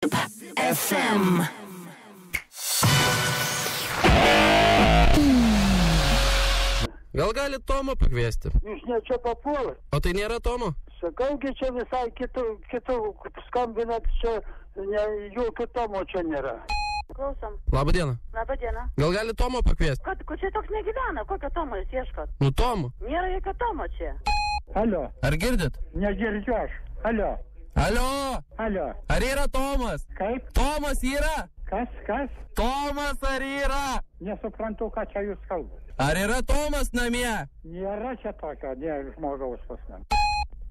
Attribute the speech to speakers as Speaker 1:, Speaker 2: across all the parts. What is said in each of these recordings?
Speaker 1: FM.
Speaker 2: Gal gali Tomo pakviesti?
Speaker 3: Jūs ne čia papuolat.
Speaker 2: O tai nėra Tomo?
Speaker 3: Sakaugi čia visai kitų skambinat, čia jokio Tomo čia nėra.
Speaker 4: Klausom.
Speaker 2: Labą dieną.
Speaker 4: Labą dieną.
Speaker 2: Gal gali Tomo pakviesti?
Speaker 4: Ko čia toks negyvena? Kokio Tomo jūs ieškot?
Speaker 2: Nu Tomo.
Speaker 4: Nėra jokio Tomo čia.
Speaker 3: Alio,
Speaker 2: Ar girdit?
Speaker 3: negirdžiu aš. Alio,
Speaker 2: Alio!
Speaker 3: alio.
Speaker 2: Ar yra Tomas?
Speaker 3: Kaip?
Speaker 2: Tomas yra?
Speaker 3: Kas?
Speaker 2: Tomas ar yra?
Speaker 3: Nesuprantu, ką čia jūs kalbate.
Speaker 2: Ar yra Tomas namie?
Speaker 3: Nėra čia tokio, nėra žmogaus pas man.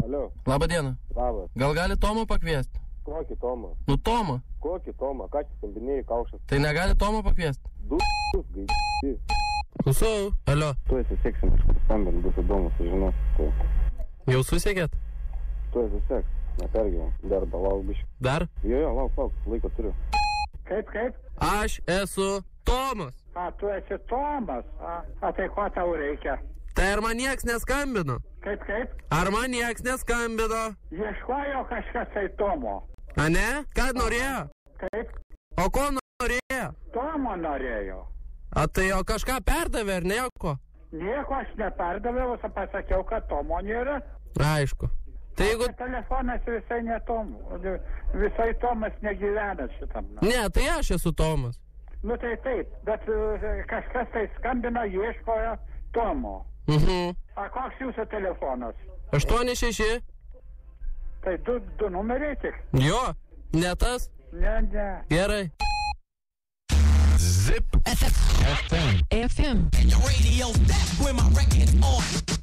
Speaker 5: Alio,
Speaker 2: Labą dieną.
Speaker 5: labas.
Speaker 2: Gal gali Tomo pakviesti?
Speaker 5: Kokį Tomą?
Speaker 2: Nu Tomo.
Speaker 5: Kokį Tomą? Ką čia skambinėjai kaušas?
Speaker 2: Tai negali Tomo pakviesti?
Speaker 5: Gaidži.
Speaker 2: Klausau. Alio.
Speaker 5: Tu esi seksim kažkur skambint, bus įdomu sužinoti.
Speaker 2: Jau susiekėt?
Speaker 5: Tu esi seks, nepergyven. Dar lauk biškį.
Speaker 2: Dar?
Speaker 5: Jo, lauk, laiko turiu.
Speaker 3: Kaip?
Speaker 2: Aš esu Tomas.
Speaker 3: A, tu esi Tomas. A tai ko tau reikia?
Speaker 2: Tai ar man nieks neskambino?
Speaker 3: Kaip?
Speaker 2: Ar man nieks neskambino?
Speaker 3: Ieškojo kažkas tai Tomo.
Speaker 2: A ne? Ką norėjo?
Speaker 3: Kaip?
Speaker 2: O ko norėjo?
Speaker 3: Tomo norėjo.
Speaker 2: A tai o kažką perdavė ar nieko?
Speaker 3: Nieko aš neperdaviau, aš pasakiau, kad Tomo nėra.
Speaker 2: Aišku. Tai jeigu...
Speaker 3: Telefonas visai ne Tomo. Visai Tomas negyvena šitam.
Speaker 2: Ne, tai aš esu Tomas.
Speaker 3: Nu tai taip, bet kažkas tai skambina, ieškojo Tomo. A koks jūsų telefonas?
Speaker 2: 86.
Speaker 3: Tai du numeriai tik?
Speaker 2: Jo, ne tas.
Speaker 3: Ne.
Speaker 2: Gerai.
Speaker 1: FM.
Speaker 6: And your radio, that's where my record's on.